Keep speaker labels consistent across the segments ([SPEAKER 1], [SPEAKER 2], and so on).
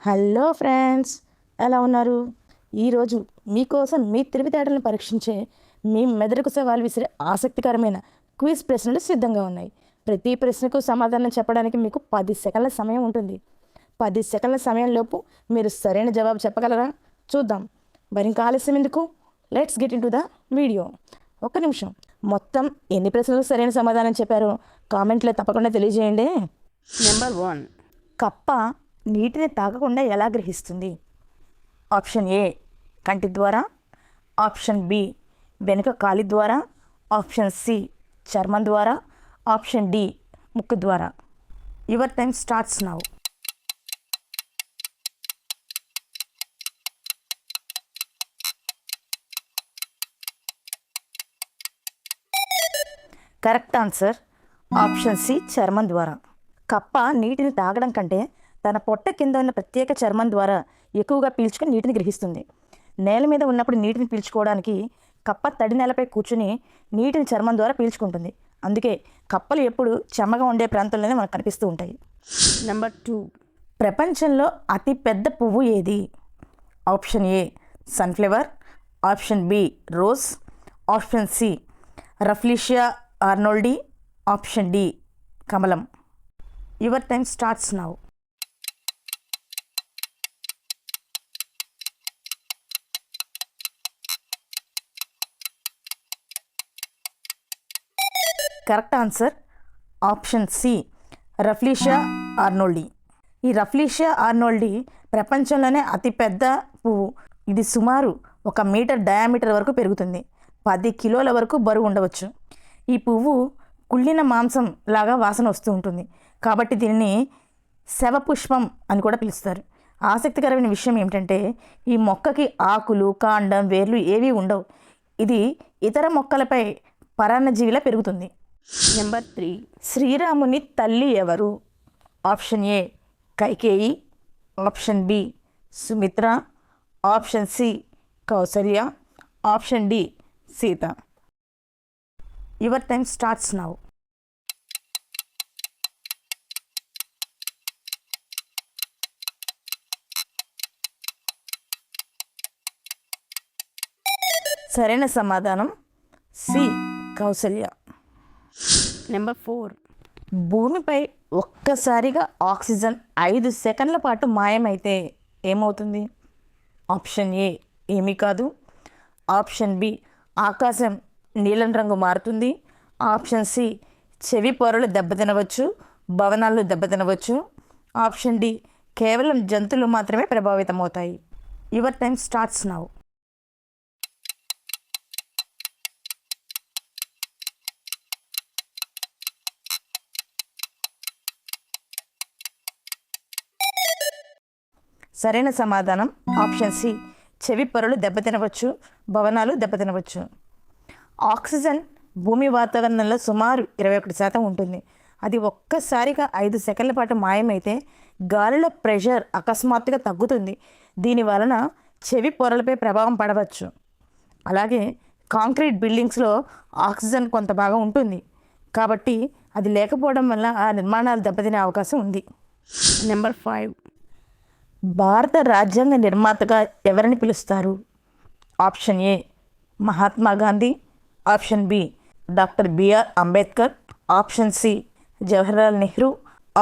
[SPEAKER 1] Hello friends, ఎలా ఉన్నారు? ఈరోజు మీకోసం మీ తెలివితేటలను పరీక్షించే మీ మెదడుకు సవాల్ విసిరే ఆసక్తికరమైన క్విజ్ ప్రశ్నలు సిద్ధంగా ఉన్నాయి. ప్రతి ప్రశ్నకు సమాధానం చెప్పడానికి మీకు 10 సెకండ్ల సమయం ఉంటుంది. 10 సెకండ్ల సమయంలోపు మీరు సరైన జవాబు చెప్పగలరా? చూద్దాం. మరి ఇంకా ఆలస్యం ఎందుకు? Let's get in to the video. ఒక్క నిమిషం. మొత్తం ఎన్ని ప్రశ్నలకు సరైన సమాధానం చెప్పారో కామెంట్లో తప్పకుండా తెలియజేయండి.
[SPEAKER 2] నెంబర్ 1.
[SPEAKER 1] కప్ప నీటిని తాకకుండా ఎలా గ్రహిస్తుంది? ఆప్షన్ ఏ కంటి ద్వారా, ఆప్షన్ బి వెనుక కాలి ద్వారా, ఆప్షన్ సి చర్మం ద్వారా, ఆప్షన్ డి ముక్కు ద్వారా. Your time starts now. Correct answer option C చర్మం ద్వారా. కప్ప నీటిని తాగడం కంటే తన పొట్ట కింద ఉన్న ప్రత్యేక చర్మం ద్వారా ఎక్కువగా పీల్చుకొని నీటిని గ్రహిస్తుంది. నేల మీద ఉన్నప్పుడు నీటిని పీల్చుకోవడానికి కప్ప తడి నేలపై కూర్చుని నీటిని చర్మం ద్వారా పీల్చుకుంటుంది. అందుకే కప్పలు ఎప్పుడు చెమ్మగా ఉండే ప్రాంతంలోనే మనకు కనిపిస్తూ ఉంటాయి.
[SPEAKER 2] నెంబర్ 2.
[SPEAKER 1] ప్రపంచంలో అతి పెద్ద పువ్వు ఏది? Option A sunflower, option B rose, option C rafflesia arnoldii, option D కమలం. Your time starts now. Correct answer option C rafflesia arnoldii. ఈ రఫ్లీషియా ఆర్నోల్డి ప్రపంచంలోనే అతిపెద్ద పువ్వు. ఇది సుమారు 1 మీటర్ డయామీటర్ వరకు పెరుగుతుంది. 10 కిలోల వరకు బరువు ఉండవచ్చు. ఈ పువ్వు కుళ్ళిన మాంసం లాగా వాసన వస్తూ ఉంటుంది. కాబట్టి దీనిని శవపుష్పం అని కూడా పిలుస్తారు. ఆసక్తికరమైన విషయం ఏమిటంటే ఈ మొక్కకి ఆకులు, కాండం, వేర్లు ఏవీ ఉండవు. ఇది ఇతర మొక్కలపై పరాన్నజీవిలా పెరుగుతుంది.
[SPEAKER 2] నెంబర్ 3.
[SPEAKER 1] శ్రీరాముని తల్లి ఎవరు? Option A Kaikeyi, option B Sumitra, option C Kausalya, option D Sita. Your time starts now. సరైన సమాధానం సి కౌసల్య.
[SPEAKER 2] నెంబర్ 4.
[SPEAKER 1] భూమిపై ఒక్కసారిగా ఆక్సిజన్ 5 సెకండ్ల పాటు మాయమైతే ఏమవుతుంది? ఆప్షన్ ఏ ఏమీ కాదు, ఆప్షన్ బి ఆకాశం నీలం రంగు మారుతుంది, ఆప్షన్ సి చెవి పొరలు దెబ్బతినవచ్చు, భవనాలు దెబ్బతినవచ్చు, ఆప్షన్ డి కేవలం జంతువులు మాత్రమే ప్రభావితమవుతాయి. Your time starts now. సరైన సమాధానం ఆప్షన్ సి చెవి పొరలు దెబ్బతినవచ్చు, భవనాలు దెబ్బతినవచ్చు. ఆక్సిజన్ భూమి వాతావరణంలో సుమారు 21% ఉంటుంది. అది ఒక్కసారిగా 5 సెకండ్ల పాటు మాయమైతే గాలిలో ప్రెషర్ అకస్మాత్తుగా తగ్గుతుంది. దీని వలన చెవి పొరలపై ప్రభావం పడవచ్చు. అలాగే కాంక్రీట్ బిల్డింగ్స్లో ఆక్సిజన్ కొంత భాగం ఉంటుంది. కాబట్టి అది లేకపోవడం వల్ల ఆ నిర్మాణాలు దెబ్బతినే అవకాశం ఉంది.
[SPEAKER 2] నెంబర్ 5.
[SPEAKER 1] భారత రాజ్యాంగ నిర్మాతగా ఎవరిని పిలుస్తారు? Option A Mahatma Gandhi, option B doctor BR Ambedkar, option C Jawaharlal Nehru,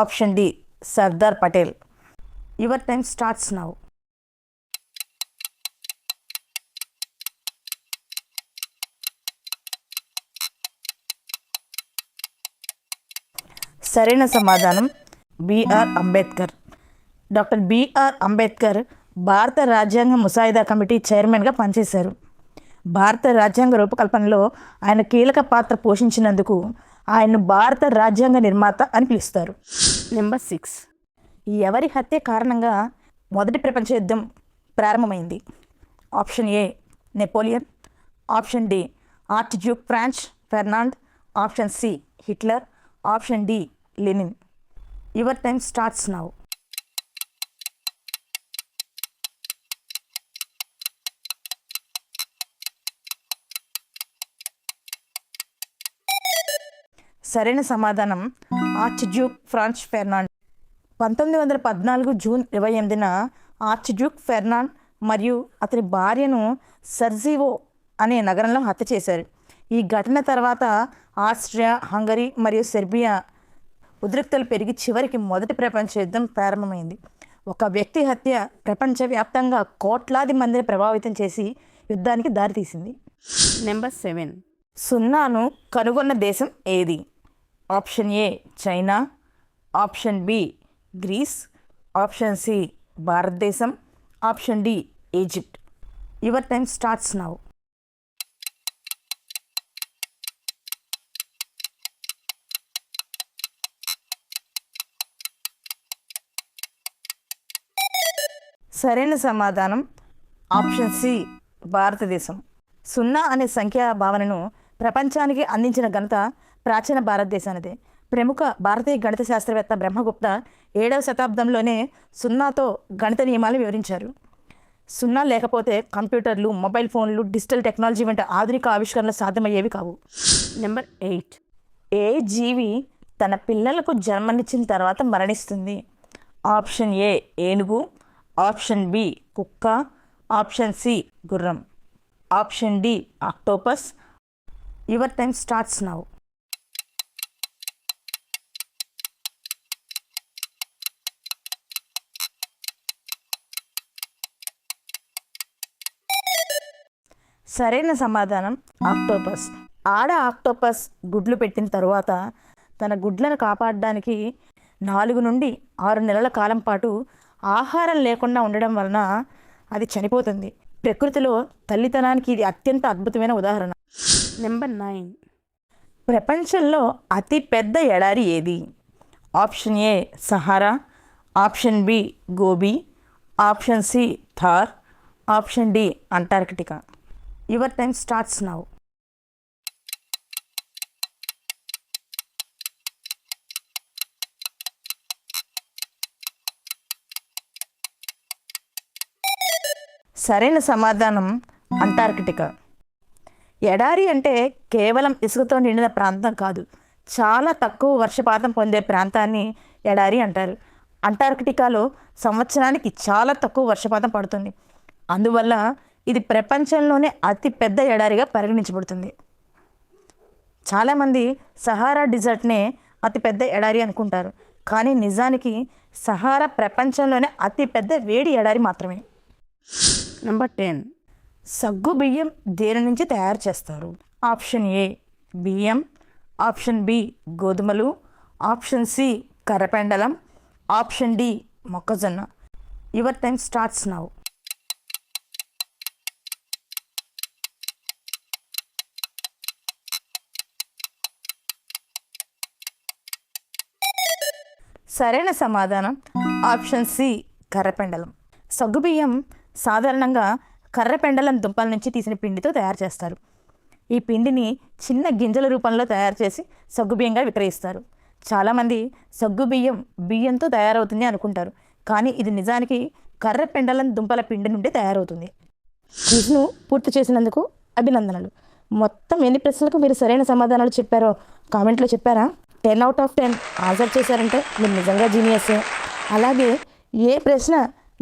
[SPEAKER 1] option D Sardar Patel. Your time starts now. సరైన సమాధానం BR Ambedkar. Doctor BR Ambedkar భారత రాజ్యాంగ ముసాయిదా కమిటీ చైర్మన్గా పనిచేశారు. భారత రాజ్యాంగ రూపకల్పనలో ఆయన కీలక పాత్ర పోషించినందుకు ఆయన్ను భారత రాజ్యాంగ నిర్మాత అని పిలుస్తారు.
[SPEAKER 2] నెంబర్ 6.
[SPEAKER 1] ఎవరి హత్య కారణంగా మొదటి ప్రపంచ యుద్ధం ప్రారంభమైంది? Option A Napoleon, option D archduke Franz Ferdinand, option C Hitler, option D Lenin. Your time starts now. సరైన సమాధానం ఆర్చ్డ్యూక్ ఫ్రాన్స్ ఫెర్నాండ్. 1914 జూన్ 28న ఆర్చ్డ్యూక్ ఫెర్నాండ్ మరియు అతని భార్యను సర్జివో అనే నగరంలో హత్య చేశారు. ఈ ఘటన తర్వాత ఆస్ట్రియా, హంగరీ మరియు సెర్బియా ఉద్రిక్తలు పెరిగి చివరికి మొదటి ప్రపంచ యుద్ధం ప్రారంభమైంది. ఒక వ్యక్తి హత్య ప్రపంచవ్యాప్తంగా కోట్లాది మందిని ప్రభావితం చేసి యుద్ధానికి దారితీసింది.
[SPEAKER 2] నెంబర్ 7.
[SPEAKER 1] సున్నాను కనుగొన్న దేశం ఏది? Option A China, option B Greece, option C భారతదేశం, option D Egypt. Your time starts now. సరైన సమాధానం ఆప్షన్ సి భారతదేశం. సున్నా అనే సంఖ్యా భావనను ప్రపంచానికి అందించిన ఘనత ప్రాచీన భారతదేశానిదే. ప్రముఖ భారతీయ గణిత శాస్త్రవేత్త బ్రహ్మగుప్త 7వ శతాబ్దంలోనే సున్నాతో గణిత నియమాలు వివరించారు. సున్నా లేకపోతే కంప్యూటర్లు, మొబైల్ ఫోన్లు, డిజిటల్ టెక్నాలజీ వంటి ఆధునిక ఆవిష్కరణలు సాధ్యమయ్యేవి కావు.
[SPEAKER 2] నెంబర్ 8.
[SPEAKER 1] ఏ జీవి తన పిల్లలకు జన్మనిచ్చిన తర్వాత మరణిస్తుంది? ఆప్షన్ ఏ ఏనుగు, ఆప్షన్ బి కుక్క, ఆప్షన్ సి గుర్రం, option D octopus. Your time starts now. సరైన సమాధానం ఆక్టోపస్. ఆడ ఆక్టోపస్ గుడ్లు పెట్టిన తరువాత తన గుడ్లను కాపాడడానికి 4 నుండి 6 నెలల కాలం పాటు ఆహారం లేకుండా ఉండడం వలన అది చనిపోతుంది. ప్రకృతిలో తల్లితనానికి ఇది అత్యంత అద్భుతమైన ఉదాహరణ.
[SPEAKER 2] నెంబర్ 9.
[SPEAKER 1] ప్రపంచంలో అతి పెద్ద ఎడారి ఏది? Option A Sahara, option B Gobi, option C Thar, option D Antarctica. Your time starts now. సరైన సమాధానం అంటార్కిటికా. ఎడారి అంటే కేవలం ఇసుకతో నిండిన ప్రాంతం కాదు, చాలా తక్కువ వర్షపాతం పొందే ప్రాంతాన్ని ఎడారి అంటారు. అంటార్కిటికాలో సంవత్సరానికి చాలా తక్కువ వర్షపాతం పడుతుంది. అందువల్ల ఇది ప్రపంచంలోనే అతి పెద్ద ఎడారిగా పరిగణించబడుతుంది. చాలామంది సహారా డిజర్ట్నే అతిపెద్ద ఎడారి అనుకుంటారు, కానీ నిజానికి సహారా ప్రపంచంలోనే అతిపెద్ద వేడి ఎడారి మాత్రమే.
[SPEAKER 2] నెంబర్ 10.
[SPEAKER 1] సగ్గు బియ్యం దేని నుంచి తయారు చేస్తారు? ఆప్షన్ ఏ బియ్యం, ఆప్షన్ బి గోధుమలు, ఆప్షన్ సి కర్రపెండలం, ఆప్షన్ డి మొక్కజొన్న. Your time starts now. సరైన సమాధానం ఆప్షన్ సి కర్రపెండలం. సగ్గుబియ్యం సాధారణంగా కర్రపెండలం దుంపల నుంచి తీసిన పిండితో తయారు చేస్తారు. ఈ పిండిని చిన్న గింజల రూపంలో తయారు చేసి సగ్గుబియ్యంగా విక్రయిస్తారు. చాలామంది సగ్గుబియ్యం బియ్యంతో తయారవుతుంది అనుకుంటారు, కానీ ఇది నిజానికి కర్రపెండలం దుంపల పిండి నుండి తయారవుతుంది. క్విజ్ను పూర్తి చేసినందుకు అభినందనలు. మొత్తం ఎన్ని ప్రశ్నలకు మీరు సరైన సమాధానాలు చెప్పారో కామెంట్లో చెప్పారా? 10 out of 10 ఆన్సర్ చేశారంటే మీరు నిజంగా జీనియస్. అలాగే ఏ ప్రశ్న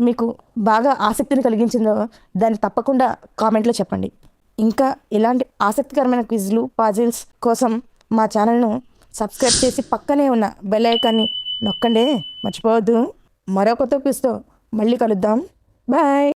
[SPEAKER 1] మీకు బాగా ఆసక్తిని కలిగించిందో దాన్ని తప్పకుండా కామెంట్లో చెప్పండి. ఇంకా ఇలాంటి ఆసక్తికరమైన క్విజ్లు, పజిల్స్ కోసం మా ఛానల్ను సబ్స్క్రైబ్ చేసి పక్కనే ఉన్న బెల్ ఐకాన్ని నొక్కండి, మర్చిపోవద్దు. మరో కొత్త క్విజ్తో మళ్ళీ కలుద్దాం. బాయ్.